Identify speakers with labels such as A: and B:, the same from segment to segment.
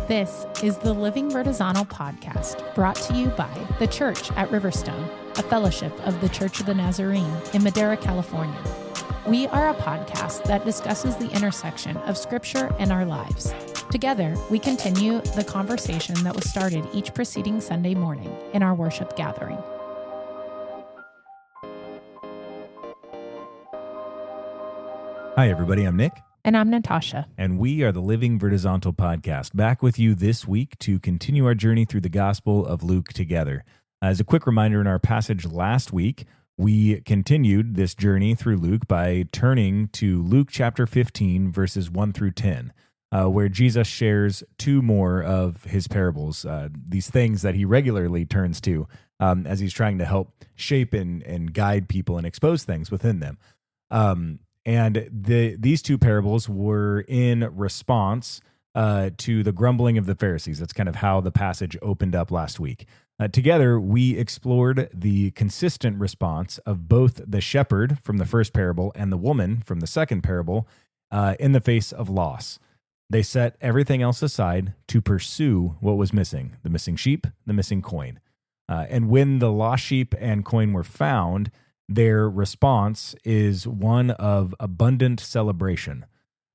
A: This is the Living Vertizontal podcast, brought to you by The Church at Riverstone, a fellowship of the Church of the Nazarene in Madera, California. We are a podcast that discusses the intersection of Scripture and our lives. Together, we continue the conversation that was started each preceding Sunday morning in our worship gathering.
B: Hi, everybody. I'm Nick.
A: And I'm Natasha.
B: And we are the Living Vertizontal podcast, back with you this week to continue our journey through the Gospel of Luke together. As a quick reminder, in our passage last week, we continued this journey through Luke by turning to Luke chapter 15, verses 1 through 10, where Jesus shares two more of his parables, these things that he regularly turns to as he's trying to help shape and guide people and expose things within them. And these two parables were in response to the grumbling of the Pharisees. That's kind of how the passage opened up last week. Together, we explored the consistent response of both the shepherd from the first parable and the woman from the second parable in the face of loss. They set everything else aside to pursue what was missing, the missing sheep, the missing coin. And when the lost sheep and coin were found, their response is one of abundant celebration.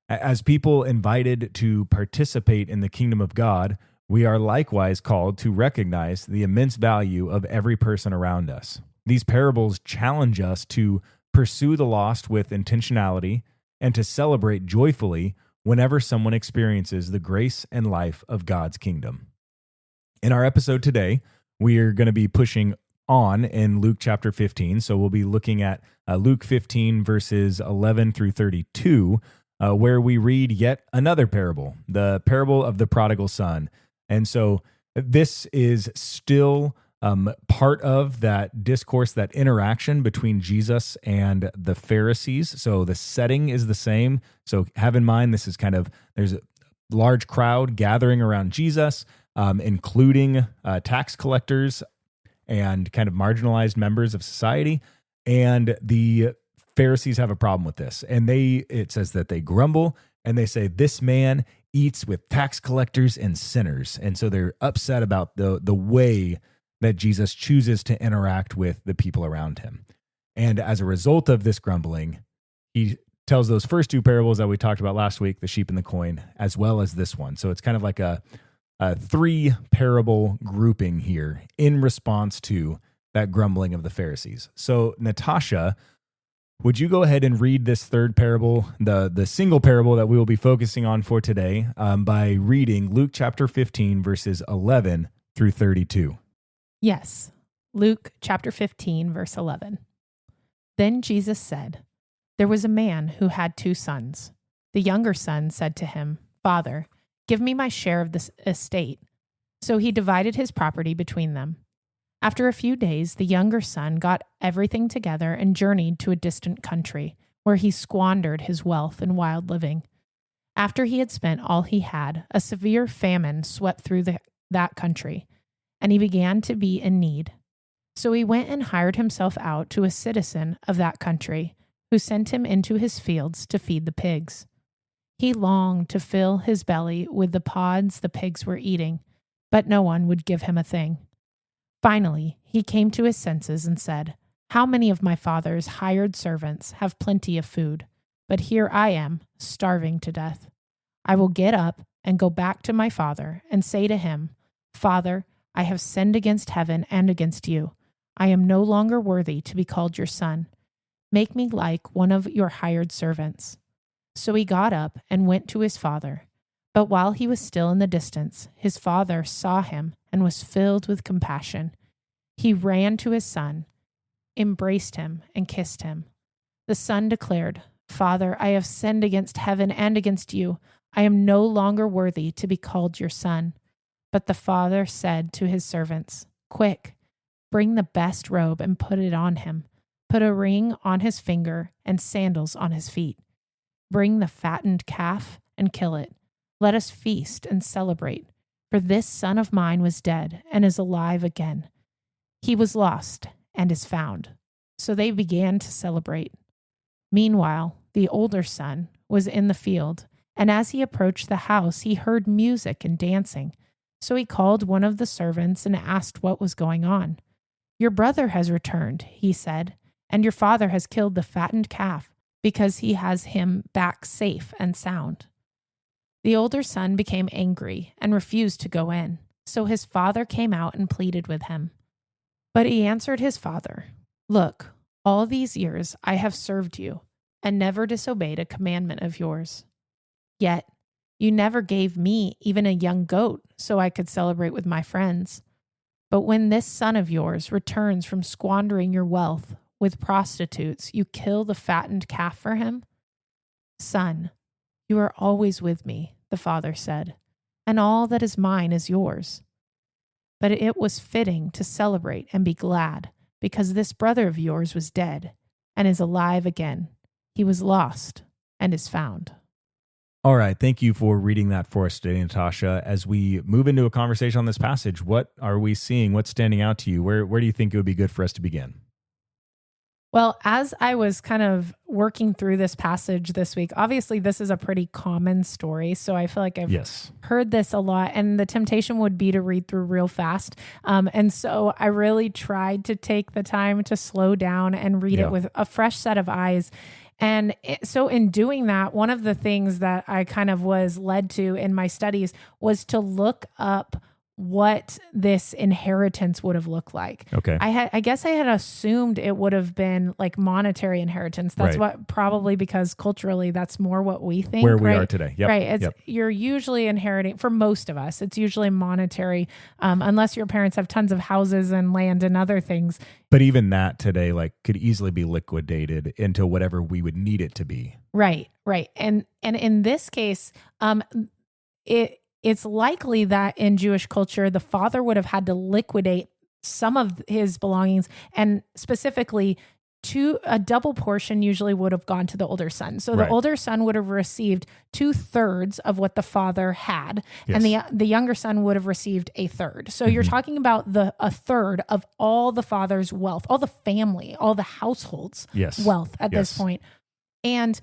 B: As people invited to participate in the kingdom of God, we are likewise called to recognize the immense value of every person around us. These parables challenge us to pursue the lost with intentionality and to celebrate joyfully whenever someone experiences the grace and life of God's kingdom. In our episode today, we are going to be pushing on in Luke chapter 15. So we'll be looking at Luke 15 verses 11 through 32, where we read yet another parable, the parable of the prodigal son. And so this is still part of that discourse, that interaction between Jesus and the Pharisees. So the setting is the same. So have in mind, this is there's a large crowd gathering around Jesus, including tax collectors and kind of marginalized members of society. And the Pharisees have a problem with this. And it says that they grumble and they say, this man eats with tax collectors and sinners. And so they're upset about the way that Jesus chooses to interact with the people around him. And as a result of this grumbling, he tells those first two parables that we talked about last week, the sheep and the coin, as well as this one. So it's kind of like a three parable grouping here in response to that grumbling of the Pharisees. So Natasha, would you go ahead and read this third parable, the single parable that we will be focusing on for today, by reading Luke chapter 15, verses 11 through 32?
A: Yes. Luke chapter 15, verse 11. Then Jesus said, "There was a man who had 2 sons. The younger son said to him, 'Father, give me my share of this estate.' So he divided his property between them. After a few days, the younger son got everything together and journeyed to a distant country, where he squandered his wealth in wild living. After he had spent all he had, a severe famine swept through that country, and he began to be in need. So he went and hired himself out to a citizen of that country, who sent him into his fields to feed the pigs. He longed to fill his belly with the pods the pigs were eating, but no one would give him a thing. Finally, he came to his senses and said, 'How many of my father's hired servants have plenty of food, but here I am, starving to death. I will get up and go back to my father and say to him, Father, I have sinned against heaven and against you. I am no longer worthy to be called your son. Make me like one of your hired servants.' So he got up and went to his father. But while he was still in the distance, his father saw him and was filled with compassion. He ran to his son, embraced him, and kissed him. The son declared, 'Father, I have sinned against heaven and against you. I am no longer worthy to be called your son.' But the father said to his servants, 'Quick, bring the best robe and put it on him. Put a ring on his finger and sandals on his feet. Bring the fattened calf and kill it. Let us feast and celebrate. For this son of mine was dead and is alive again. He was lost and is found.' So they began to celebrate. Meanwhile, the older son was in the field, And as he approached the house, he heard music and dancing. So he called one of the servants and asked what was going on. "Your brother has returned," he said, "and your father has killed the fattened calf because he has him back safe and sound." The older son became angry and refused to go in. So his father came out and pleaded with him. But he answered his father, "Look, all these years I have served you and never disobeyed a commandment of yours. Yet you never gave me even a young goat so I could celebrate with my friends. But when this son of yours returns from squandering your wealth with prostitutes, you kill the fattened calf for him?" "Son, you are always with me," the father said, "and all that is mine is yours. But it was fitting to celebrate and be glad, because this brother of yours was dead and is alive again. He was lost and is found."
B: All right. Thank you for reading that for us today, Natasha. As we move into a conversation on this passage, what are we seeing? What's standing out to you? Where do you think it would be good for us to begin?
A: Well, as I was kind of working through this passage this week, obviously this is a pretty common story. So I feel like I've heard this a lot, and the temptation would be to read through real fast. And so I really tried to take the time to slow down and read it with a fresh set of eyes. And so in doing that, one of the things that I kind of was led to in my studies was to look up what this inheritance would have looked like.
B: Okay.
A: I guess I had assumed it would have been like monetary inheritance. That's what, probably because culturally that's more what we think.
B: Where we are today. Yep.
A: Right. You're usually inheriting, for most of us, it's usually monetary, unless your parents have tons of houses and land and other things.
B: But even that today, like, could easily be liquidated into whatever we would need it to be.
A: Right. And in this case, it's likely that in Jewish culture, the father would have had to liquidate some of his belongings, and specifically a double portion usually would have gone to the older son. So the older son would have received 2/3 of what the father had, and the younger son would have received 1/3. So you're talking about a third of all the father's wealth, all the family, all the household's wealth at this point. And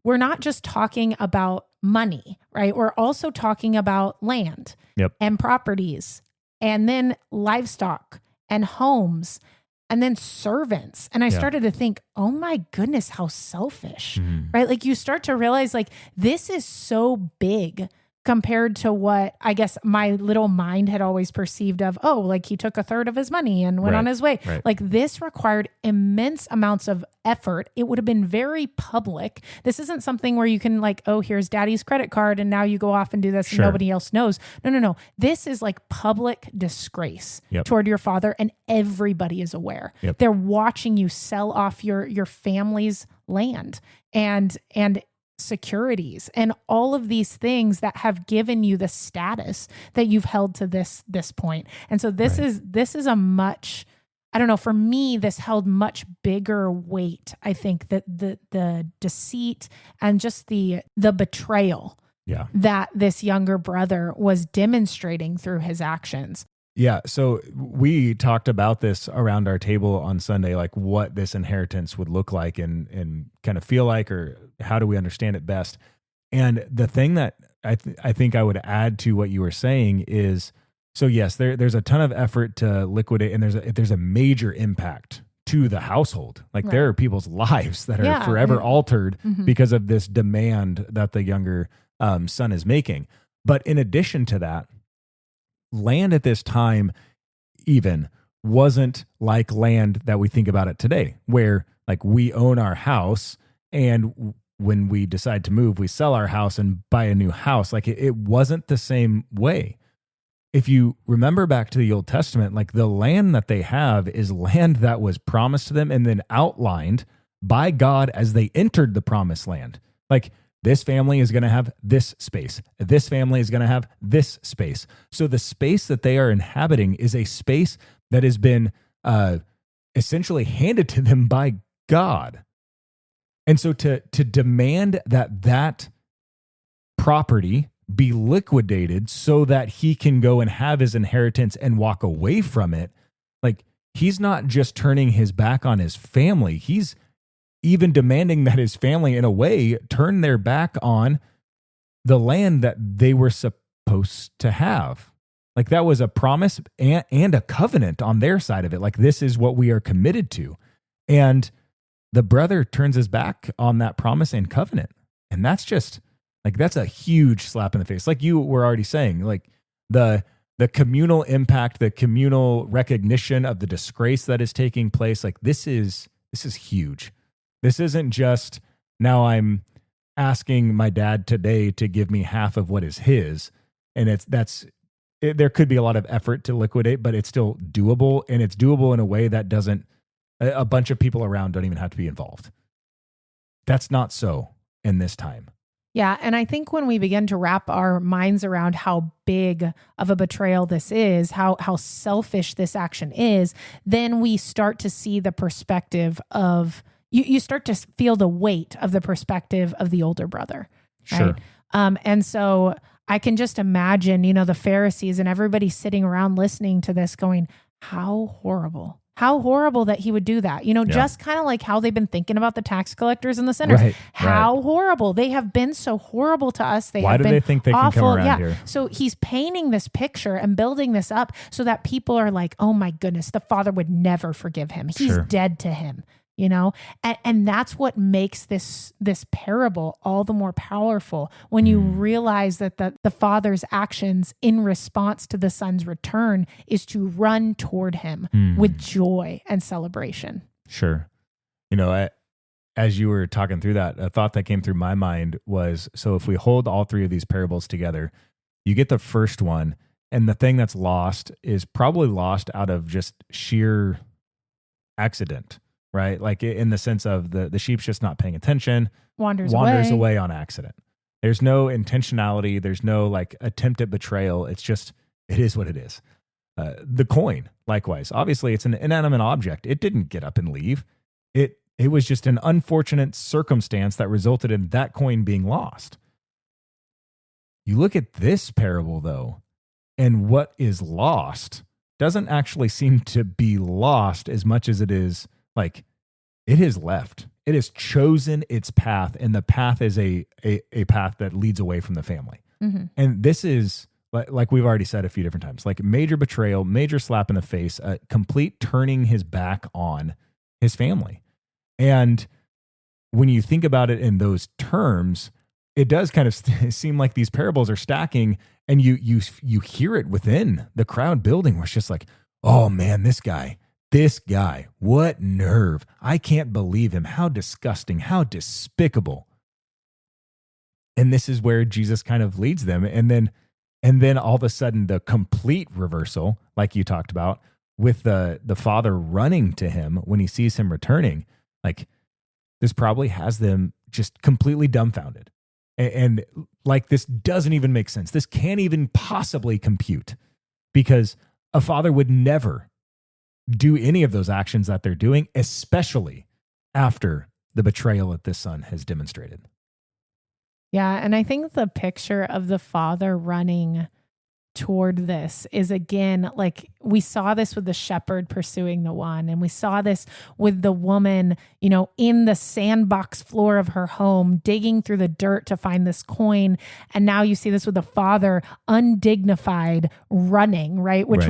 A: we're not just talking about money, right? We're also talking about land and properties, and then livestock and homes, and then servants. And I started to think, oh my goodness, how selfish, right? Like you start to realize like this is so big compared to what I guess my little mind had always perceived of, like he took 1/3 of his money and went on his way. Like this required immense amounts of effort. It would have been very public. This isn't something where you can like, here's daddy's credit card and now you go off and do this and nobody else knows. No. This is like public disgrace toward your father, and everybody is aware. They're watching you sell off your family's land and securities and all of these things that have given you the status that you've held to this point. And so this is a much, I don't know, for me, this held much bigger weight. I think that the deceit and just the betrayal that this younger brother was demonstrating through his actions.
B: Yeah. So we talked about this around our table on Sunday, like what this inheritance would look like and kind of feel like, or how do we understand it best? And the thing that I think I would add to what you were saying is, so yes, there's a ton of effort to liquidate, and there's a major impact to the household. Like there are people's lives that are forever altered because of this demand that the younger son is making. But in addition to that, land at this time even wasn't like land that we think about it today, where like we own our house, and when we decide to move, we sell our house and buy a new house. Like it wasn't the same way. If you remember back to the Old Testament, like the land that they have is land that was promised to them and then outlined by God as they entered the promised land. Like this family is going to have this space. This family is going to have this space. So the space that they are inhabiting is a space that has been essentially handed to them by God. And so to demand that property be liquidated so that he can go and have his inheritance and walk away from it, like he's not just turning his back on his family, he's even demanding that his family, in a way, turn their back on the land that they were supposed to have. Like that was a promise and a covenant on their side of it. Like this is what we are committed to. And the brother turns his back on that promise and covenant. And that's just like, that's a huge slap in the face. Like you were already saying, like the communal impact, the communal recognition of the disgrace that is taking place. Like this is huge. This isn't just now I'm asking my dad today to give me half of what is his. And there could be a lot of effort to liquidate, but it's still doable. And it's doable in a way that doesn't, a bunch of people around don't even have to be involved. That's not so in this time.
A: Yeah. And I think when we begin to wrap our minds around how big of a betrayal this is, how selfish this action is, then we start to see the perspective of, you start to feel the weight of the perspective of the older brother.
B: Sure.
A: Right? And so I can just imagine, the Pharisees and everybody sitting around listening to this going, how horrible that he would do that. Just kind of like how they've been thinking about the tax collectors and the sinners.
B: Right,
A: how horrible. They have been so horrible to us.
B: Why do they think they can come around here?
A: So he's painting this picture and building this up so that people are like, oh my goodness, the Father would never forgive him. He's dead to him. And that's what makes this parable all the more powerful when you realize that the Father's actions in response to the Son's return is to run toward him with joy and celebration.
B: Sure. As you were talking through that, a thought that came through my mind was, so if we hold all three of these parables together, you get the first one, and the thing that's lost is probably lost out of just sheer accident. Right? Like in the sense of the sheep's just not paying attention, wanders away on accident. There's no intentionality. There's no like attempt at betrayal. It is what it is. The coin, likewise, obviously it's an inanimate object. It didn't get up and leave. It was just an unfortunate circumstance that resulted in that coin being lost. You look at this parable though, and what is lost doesn't actually seem to be lost as much as it is like it has left. It has chosen its path, and the path is a path that leads away from the family. Mm-hmm. And this is, like we've already said a few different times, like major betrayal, major slap in the face, a complete turning his back on his family. And when you think about it in those terms, it does kind of seem like these parables are stacking, and you hear it within the crowd building where it's just like, oh man, this guy, what nerve. I can't believe him. How disgusting, how despicable. And this is where Jesus kind of leads them. And then all of a sudden the complete reversal, like you talked about, with the Father running to him when he sees him returning, like this probably has them just completely dumbfounded. And like, this doesn't even make sense. This can't even possibly compute, because a father would never do any of those actions that they're doing, especially after the betrayal that this son has demonstrated.
A: Yeah. And I think the picture of the Father running toward this is, again, like we saw this with the shepherd pursuing the one, and we saw this with the woman, in the sandbox floor of her home, digging through the dirt to find this coin. And now you see this with the Father, undignified, running, right? Which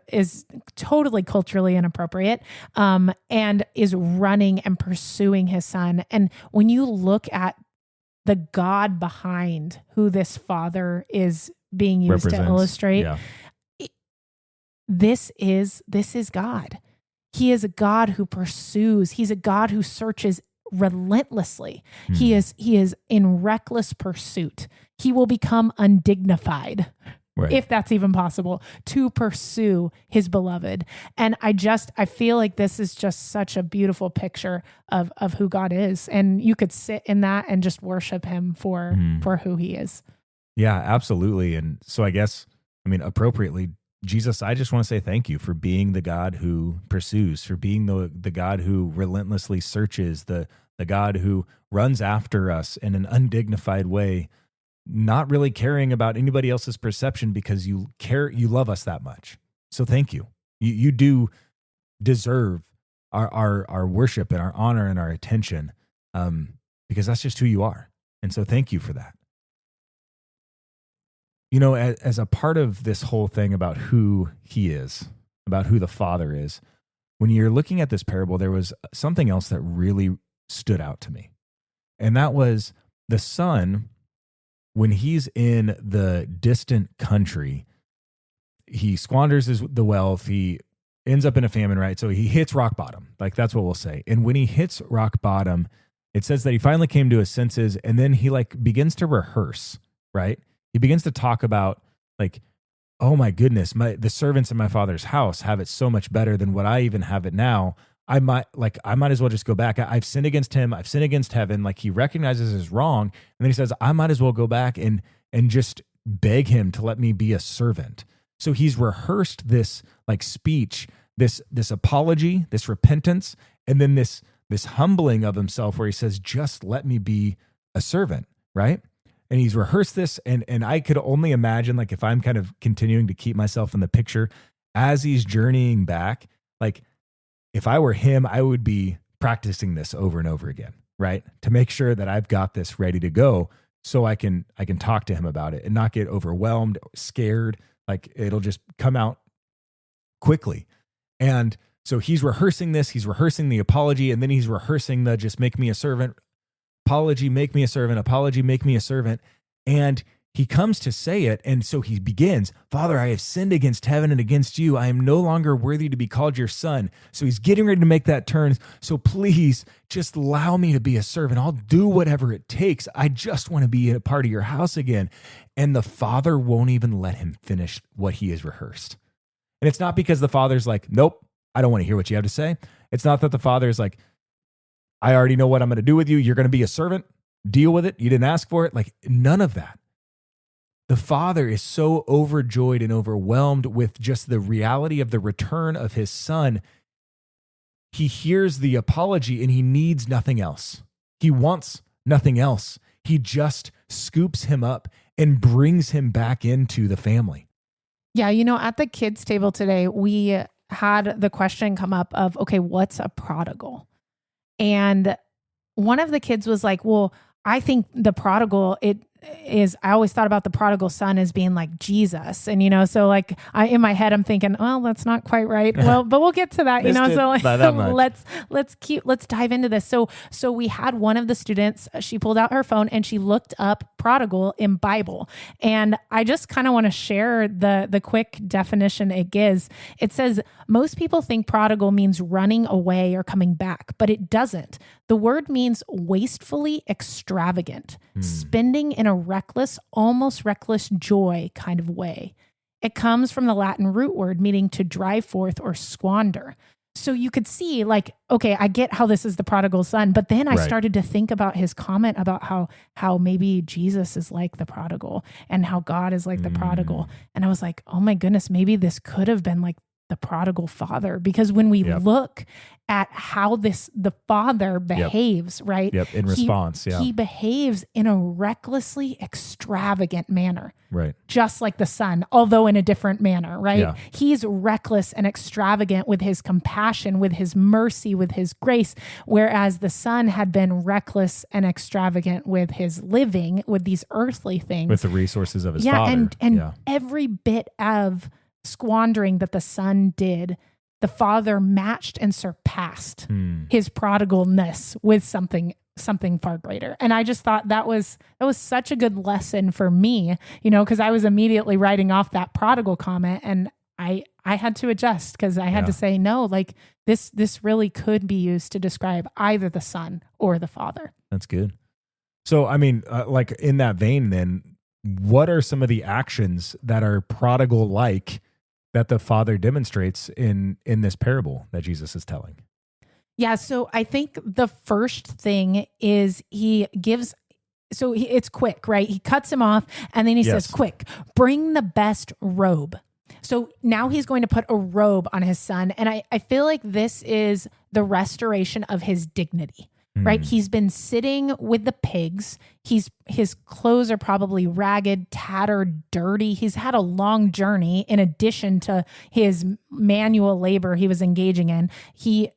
A: is totally culturally inappropriate, and is running and pursuing his son. And when you look at the God behind who this Father is being used to illustrate, this is God. He is a God who pursues. He's a God who searches relentlessly. He is in reckless pursuit. He will become undignified, if that's even possible, to pursue his beloved. And I feel like this is just such a beautiful picture of who God is. And you could sit in that and just worship him for who he is.
B: Yeah, absolutely. And so I guess, appropriately, Jesus, I just want to say thank you for being the God who pursues, for being the God who relentlessly searches, the God who runs after us in an undignified way, not really caring about anybody else's perception because you love us that much. So thank you. You do deserve our worship and our honor and our attention, because that's just who you are. And so thank you for that. as a part of this whole thing about who he is, about who the Father is, when you're looking at this parable, there was something else that really stood out to me. And that was the son, when he's in the distant country, he squanders the wealth. He ends up in a famine, right? So he hits rock bottom. Like, that's what we'll say. And when he hits rock bottom, it says that he finally came to his senses, and then he begins to rehearse, right? He begins to talk about oh my goodness, the servants in my father's house have it so much better than what I even have it now. I might as well just go back. I've sinned against him. I've sinned against heaven. He recognizes his wrong. And then he says, I might as well go back and just beg him to let me be a servant. So he's rehearsed this speech, this apology, this repentance, and then this humbling of himself where he says, just let me be a servant, right? And he's rehearsed this, and I could only imagine, if I'm kind of continuing to keep myself in the picture as he's journeying back, if I were him, I would be practicing this over and over again, right? To make sure that I've got this ready to go so I can talk to him about it and not get overwhelmed, scared, it'll just come out quickly. And so he's rehearsing this, he's rehearsing the apology, and then he's rehearsing the just make me a servant, apology, make me a servant, apology, make me a servant. And he comes to say it. And so he begins, Father, I have sinned against heaven and against you. I am no longer worthy to be called your son. So he's getting ready to make that turn. So please just allow me to be a servant. I'll do whatever it takes. I just want to be a part of your house again. And the father won't even let him finish what he has rehearsed. And it's not because the father's nope, I don't want to hear what you have to say. It's not that the father's I already know what I'm going to do with you. You're going to be a servant. Deal with it. You didn't ask for it. None of that. The father is so overjoyed and overwhelmed with just the reality of the return of his son. He hears the apology and he needs nothing else. He wants nothing else. He just scoops him up and brings him back into the family.
A: Yeah, at the kids' table today, we had the question come up of, okay, what's a prodigal? And one of the kids was like, well, I think the prodigal, I always thought about the prodigal son as being like Jesus. And, so in my head, I'm thinking, well, that's not quite right. Well, but we'll get to that, so let's dive into this. So we had one of the students, she pulled out her phone and she looked up prodigal in Bible. And I just kind of want to share the quick definition it gives. It says, most people think prodigal means running away or coming back, but it doesn't. The word means wastefully extravagant, spending in a reckless, almost reckless joy kind of way. It comes from the Latin root word meaning to drive forth or squander. So you could see okay, I get how this is the prodigal son, but then I started to think about his comment about how maybe Jesus is like the prodigal and how God is like the prodigal. And I was like, oh my goodness, maybe this could have been the prodigal father, because when we look at how the father behaves, right?
B: In response,
A: he behaves in a recklessly extravagant manner,
B: right?
A: Just like the son, although in a different manner, right?
B: Yeah.
A: He's reckless and extravagant with his compassion, with his mercy, with his grace, whereas the son had been reckless and extravagant with his living, with these earthly things,
B: with the resources of his father.
A: And every bit of squandering that the son did, the father matched and surpassed his prodigalness with something far greater. And I just thought that was such a good lesson for me, because I was immediately writing off that prodigal comment, and I had to adjust, because I had to say, no, this really could be used to describe either the son or the father.
B: That's good. So, I mean, in that vein, then, what are some of the actions that are prodigal-like that the father demonstrates in this parable that Jesus is telling?
A: Yeah, so I think the first thing is it's quick, right? He cuts him off and then he says, quick, bring the best robe. So now he's going to put a robe on his son. And I feel like this is the restoration of his dignity. right?
B: Mm.
A: He's been sitting with the pigs. His clothes are probably ragged, tattered, dirty. He's had a long journey in addition to his manual labor he was engaging in. He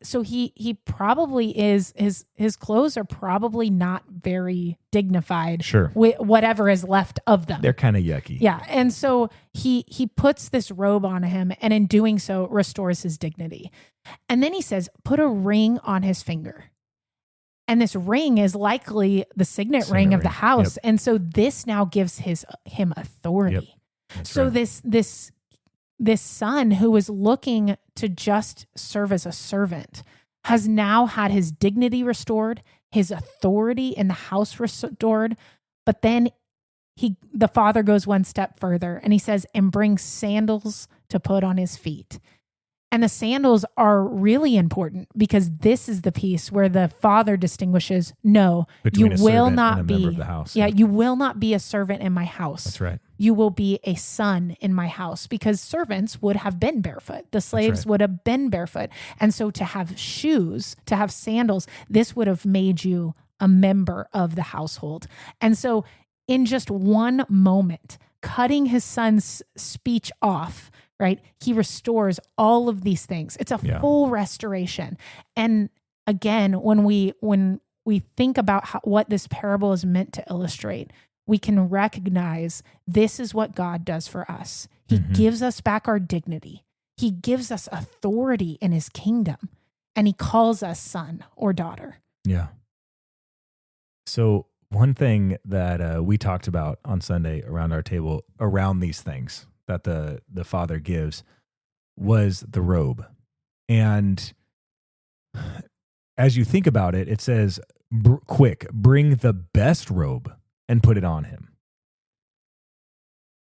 A: probably is, his clothes are probably not very dignified.
B: Sure.
A: With whatever is left of them.
B: They're kind of yucky.
A: Yeah. And so he puts this robe on him, and in doing so restores his dignity. And then he says, put a ring on his finger. And this ring is likely the signet ring of the house.
B: Yep.
A: And so this now gives him authority.
B: Yep.
A: So
B: right.
A: this son who was looking to just serve as a servant has now had his dignity restored, his authority in the house restored. But then the father goes one step further, and he says, and bring sandals to put on his feet. And the sandals are really important, because this is the piece where the father distinguishes, no,
B: Between
A: you
B: a
A: will
B: servant
A: not
B: and a
A: be
B: member of the house.
A: Yeah, you will not be a servant in my house.
B: That's right.
A: You will be a son in my house, because servants would have been barefoot. The slaves
B: right.
A: would have been barefoot. And so to have shoes, to have sandals, this would have made you a member of the household. And so in just one moment, cutting his son's speech off, right? He restores all of these things. It's a full restoration. And again, when we think about what this parable is meant to illustrate, we can recognize this is what God does for us. He gives us back our dignity. He gives us authority in his kingdom, and he calls us son or daughter.
B: Yeah. So one thing that we talked about on Sunday around our table, around these things that the father gives, was the robe. And as you think about it, it says, quick, bring the best robe and put it on him.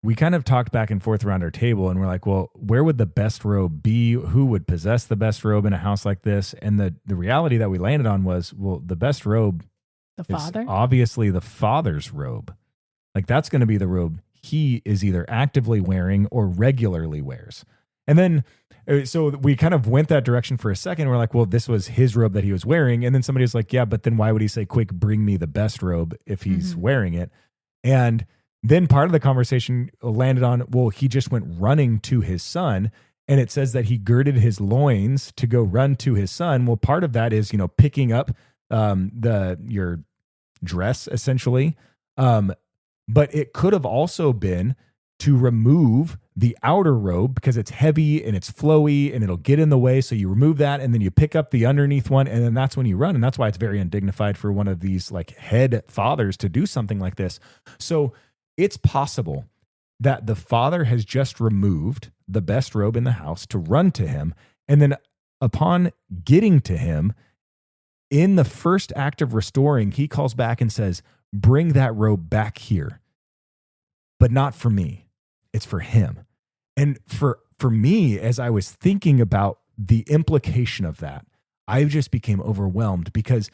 B: We kind of talked back and forth around our table, and we're like, well, where would the best robe be? Who would possess the best robe in a house like this? And the reality that we landed on was, well, the best robe
A: The father?
B: is obviously the father's robe. Like, that's going to be the robe he is either actively wearing or regularly wears. And then, so we kind of went that direction for a second. We're like, well, this was his robe that he was wearing. And then somebody was like, yeah, but then why would he say, quick, bring me the best robe if he's wearing it? And then part of the conversation landed on, well, he just went running to his son. And it says that he girded his loins to go run to his son. Well, part of that is, picking up your dress, essentially. But it could have also been to remove the outer robe, because it's heavy and it's flowy and it'll get in the way. So you remove that, and then you pick up the underneath one, and then that's when you run. And that's why it's very undignified for one of these like head fathers to do something like this. So it's possible that the father has just removed the best robe in the house to run to him. And then upon getting to him, in the first act of restoring, he calls back and says, bring that robe back here, but not for me. It's for him. And for me, as I was thinking about the implication of that, I just became overwhelmed, because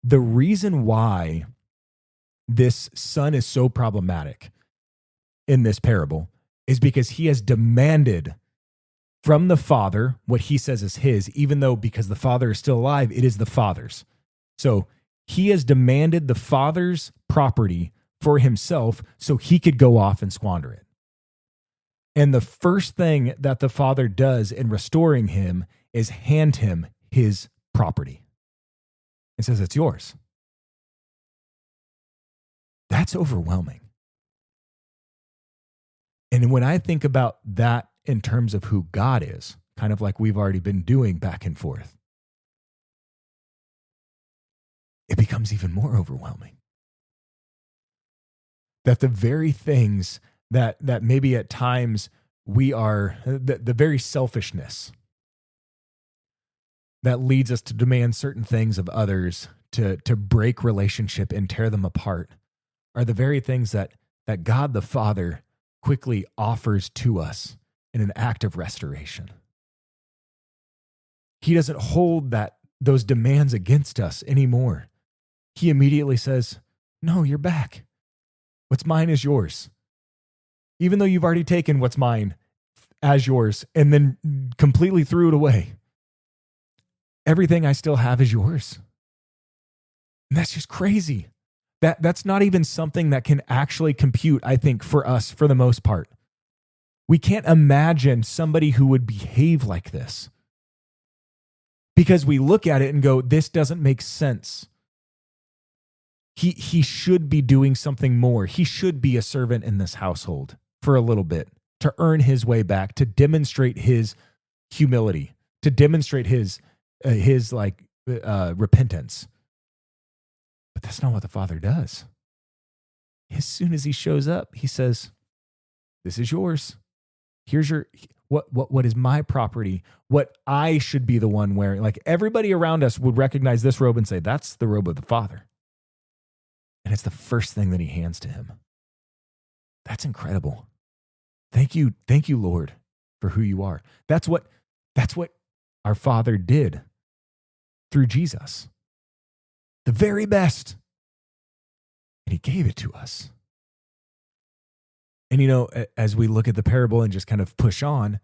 B: the reason why this son is so problematic in this parable is because he has demanded from the father what he says is his, even though, because the father is still alive, it is the father's. So he has demanded the father's property for himself so he could go off and squander it. And the first thing that the father does in restoring him is hand him his property. It says, it's yours. That's overwhelming. And when I think about that in terms of who God is, kind of like we've already been doing back and forth, it becomes even more overwhelming. That the very things that maybe at times we are, the very selfishness that leads us to demand certain things of others, to break relationship and tear them apart, are the very things that God the Father quickly offers to us in an act of restoration. He doesn't hold those demands against us anymore. He immediately says, no, you're back. What's mine is yours. Even though you've already taken what's mine as yours and then completely threw it away, everything I still have is yours. And that's just crazy. That's not even something that can actually compute, I think, for us for the most part. We can't imagine somebody who would behave like this because we look at it and go, this doesn't make sense. He should be doing something more. He should be a servant in this household for a little bit to earn his way back, to demonstrate his humility, to demonstrate his repentance. But that's not what the Father does. As soon as he shows up, he says, this is yours. Here's your, what is my property? What I should be the one wearing. Like everybody around us would recognize this robe and say, that's the robe of the Father. And it's the first thing that he hands to him. That's incredible. Thank you, Lord, for who you are. That's what our Father did through Jesus. The very best. And he gave it to us. And as we look at the parable and just kind of push on,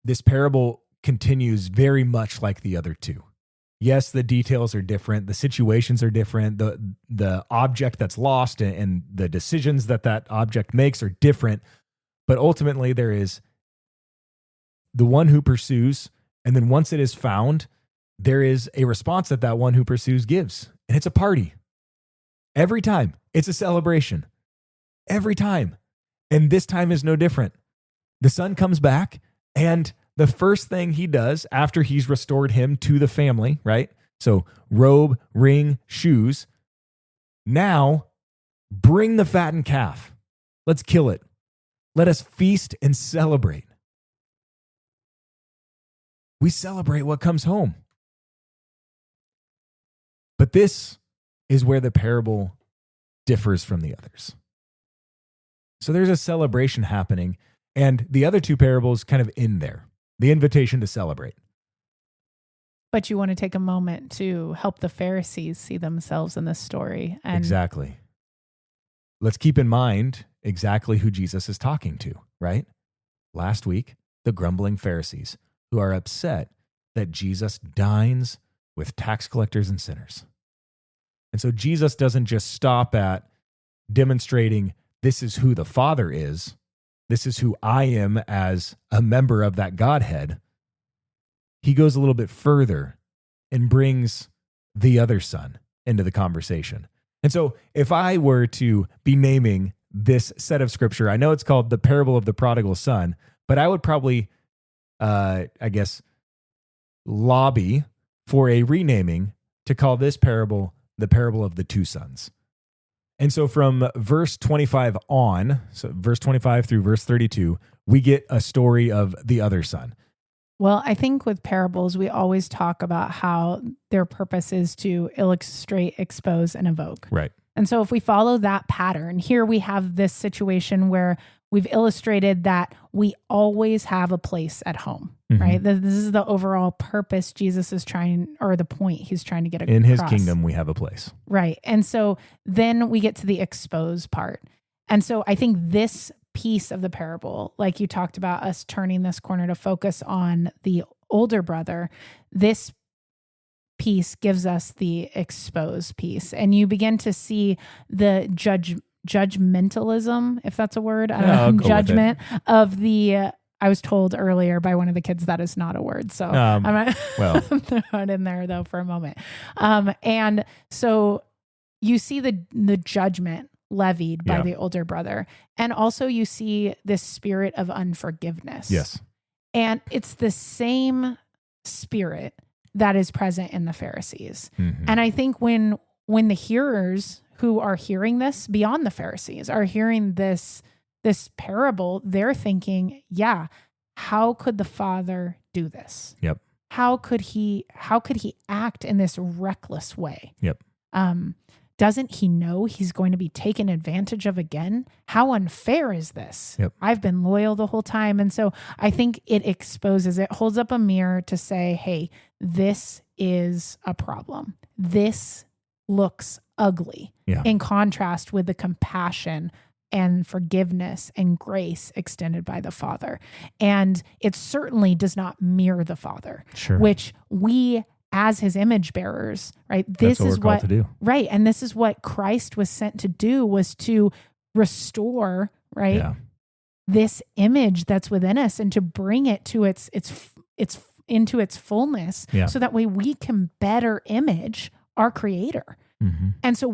B: this parable continues very much like the other two. Yes, the details are different. The situations are different. The object that's lost and the decisions that object makes are different. But ultimately, there is the one who pursues, and then once it is found, there is a response that one who pursues gives. And it's a party. Every time. It's a celebration. Every time. And this time is no different. The son comes back, and the first thing he does after he's restored him to the family, right? So robe, ring, shoes. Now, bring the fattened calf. Let's kill it. Let us feast and celebrate. We celebrate what comes home. But this is where the parable differs from the others. So there's a celebration happening, and the other two parables kind of in there. The invitation to celebrate.
A: But you want to take a moment to help the Pharisees see themselves in this story. And
B: exactly. Let's keep in mind exactly who Jesus is talking to, right? Last week, the grumbling Pharisees who are upset that Jesus dines with tax collectors and sinners. And so Jesus doesn't just stop at demonstrating this is who the Father is. This is who I am as a member of that Godhead. He goes a little bit further and brings the other son into the conversation. And so if I were to be naming this set of scripture, I know it's called the parable of the prodigal son, but I would probably, lobby for a renaming to call this parable the parable of the two sons. And so from verse 25 on, so verse 25 through verse 32, we get a story of the other son.
A: Well, I think with parables, we always talk about how their purpose is to illustrate, expose, and evoke.
B: Right.
A: And so if we follow that pattern, here we have this situation where we've illustrated that we always have a place at home, right? This is the overall purpose Jesus is trying, or the point he's trying to get across.
B: In his kingdom, we have a place.
A: Right. And so then we get to the expose part. And so I think this piece of the parable, like you talked about us turning this corner to focus on the older brother, this piece gives us the expose piece. And you begin to see the judgmentalism, if that's a word, judgment of the, I was told earlier by one of the kids that is not a word. So I'm going to throw it in there though for a moment. And so you see the judgment levied by the older brother. And also you see this spirit of unforgiveness.
B: Yes.
A: And it's the same spirit that is present in the Pharisees. And I think when the hearers who are hearing this beyond the Pharisees are hearing this parable, they're thinking, yeah, how could the Father do this?
B: Yep.
A: How could he act in this reckless way?
B: Yep.
A: Doesn't he know he's going to be taken advantage of again? How unfair is this?
B: Yep.
A: I've been loyal the whole time. And so I think it holds up a mirror to say, hey, this is a problem. This looks ugly in contrast with the compassion and forgiveness and grace extended by the Father. And it certainly does not mirror the Father, which we as his image bearers, right?
B: That's what we're called to do.
A: Right. And this is what Christ was sent to do, was to restore, right?
B: Yeah.
A: This image that's within us and to bring it to its into its fullness,
B: Yeah.
A: so that way we can better image our Creator.
B: Mm-hmm.
A: And so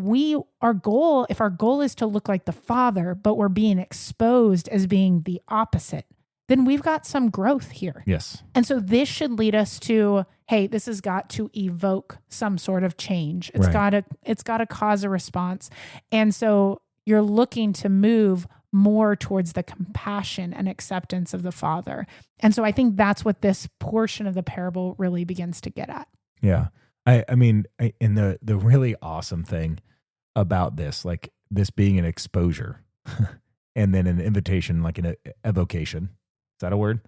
A: if our goal is to look like the Father, but we're being exposed as being the opposite, then we've got some growth here.
B: Yes.
A: And so this should lead us to, hey, this has got to evoke some sort of change. It's got to cause a response. And so you're looking to move more towards the compassion and acceptance of the Father. And so I think that's what this portion of the parable really begins to get at.
B: Yeah. I mean, and the really awesome thing about this, like this being an exposure and then an invitation, like an evocation. Is that a word?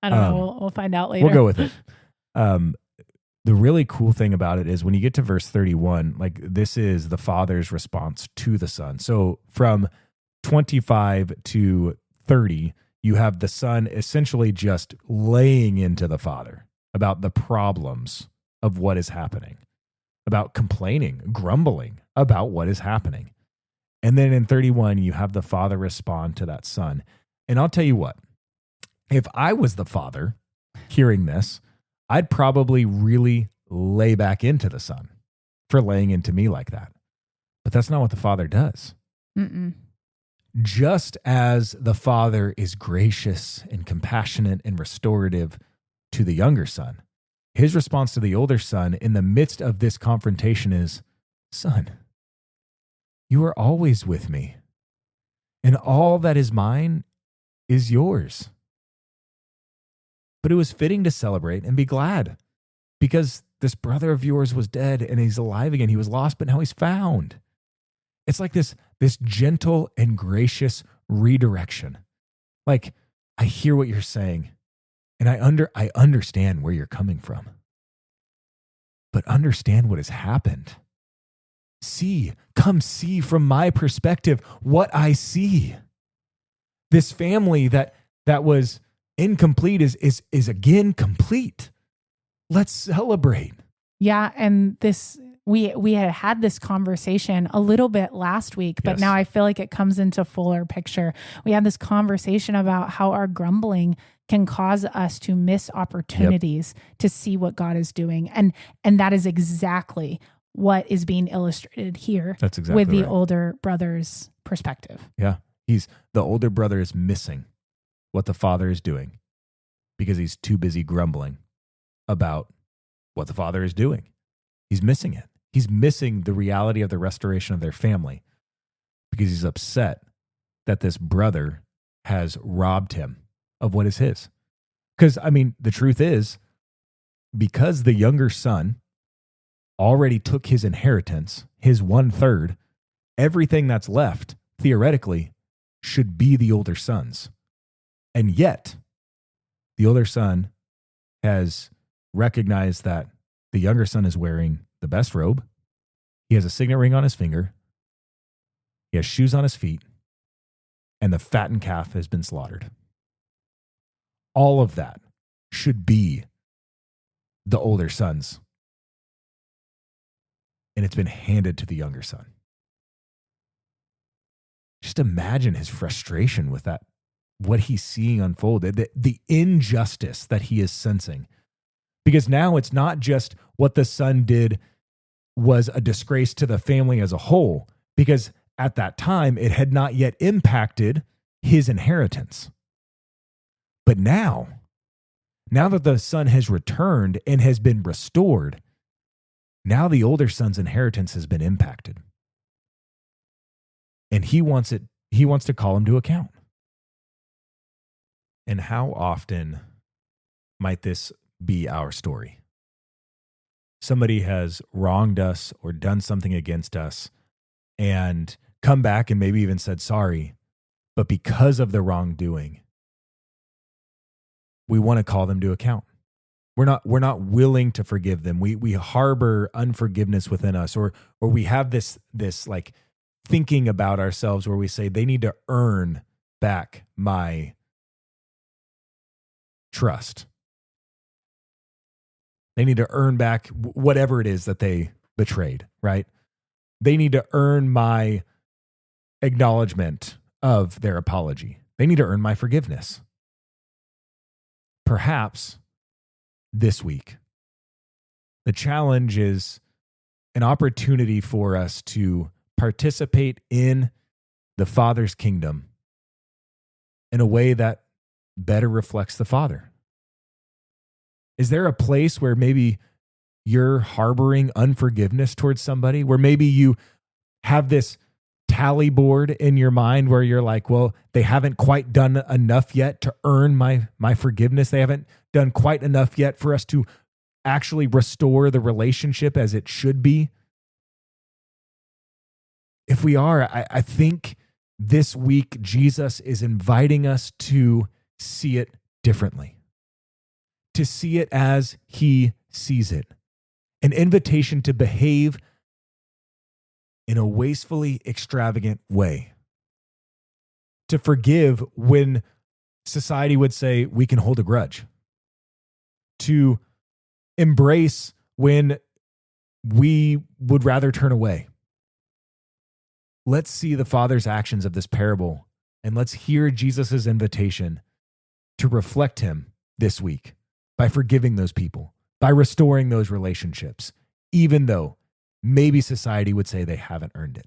A: I don't know. We'll find out later.
B: We'll go with it. The really cool thing about it is when you get to verse 31, like this is the Father's response to the Son. So from 25 to 30, you have the Son essentially just laying into the Father about the problems of what is happening, about complaining, grumbling about what is happening. And then in 31, you have the Father respond to that Son. And I'll tell you what, if I was the Father hearing this, I'd probably really lay back into the Son for laying into me like that. But that's not what the Father does.
A: Mm-mm.
B: Just as the Father is gracious and compassionate and restorative to the younger son, his response to the older son in the midst of this confrontation is, "Son, you are always with me, and all that is mine is yours." But it was fitting to celebrate and be glad, because this brother of yours was dead and he's alive again. He was lost, but now he's found. It's like this gentle and gracious redirection. Like, I hear what you're saying, and I understand where you're coming from. But understand what has happened. Come see from my perspective what I see. This family that was incomplete is again complete. Let's celebrate.
A: Yeah, and we had this conversation a little bit last week, but now I feel like it comes into fuller picture. We had this conversation about how our grumbling can cause us to miss opportunities to see what God is doing. And that is exactly what is being illustrated here.
B: That's exactly
A: with the
B: right.
A: older brother's perspective.
B: Yeah. The older brother is missing what the father is doing because he's too busy grumbling about what the father is doing. He's missing it. He's missing the reality of the restoration of their family because he's upset that this brother has robbed him of what is his. Because, I mean, the truth is, because the younger son already took his inheritance, his 1/3, everything that's left, theoretically, should be the older son's. And yet, the older son has recognized that the younger son is wearing the best robe. He has a signet ring on his finger. He has shoes on his feet. And the fattened calf has been slaughtered. All of that should be the older son's. And it's been handed to the younger son. Just imagine his frustration with that, what he's seeing unfold, the injustice that he is sensing. Because now it's not just what the son did was a disgrace to the family as a whole, because at that time it had not yet impacted his inheritance. But now that the son has returned and has been restored, now the older son's inheritance has been impacted. And he wants to call him to account. And how often might this be our story? Somebody has wronged us or done something against us and come back and maybe even said sorry, but because of the wrongdoing, we want to call them to account. We're not willing to forgive them. We harbor unforgiveness within us, or we have this like thinking about ourselves where we say they need to earn back my trust. They need to earn back whatever it is that they betrayed, right? They need to earn my acknowledgement of their apology. They need to earn my forgiveness. Perhaps this week, the challenge is an opportunity for us to participate in the Father's kingdom in a way that better reflects the Father. Is there a place where maybe you're harboring unforgiveness towards somebody, where maybe you have this tally board in your mind where you're like, well, they haven't quite done enough yet to earn my forgiveness. They haven't done quite enough yet for us to actually restore the relationship as it should be? If we are, I think this week Jesus is inviting us to see it differently, to see it as he sees it. An invitation to behave in a wastefully extravagant way. To forgive when society would say we can hold a grudge. To embrace when we would rather turn away. Let's see the Father's actions of this parable, and let's hear Jesus' invitation to reflect him this week by forgiving those people, by restoring those relationships, even though maybe society would say they haven't earned it.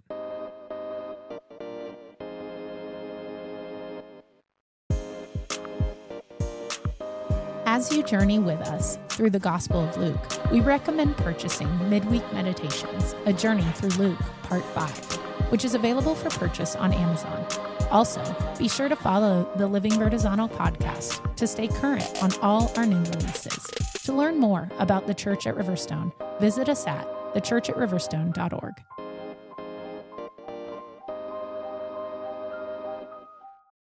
A: As you journey with us through the Gospel of Luke, we recommend purchasing Midweek Meditations, A Journey Through Luke, Part 5, which is available for purchase on Amazon. Also, be sure to follow the Living Vertizontal podcast to stay current on all our new releases. To learn more about the Church at Riverstone, visit us at thechurchatriverstone.org.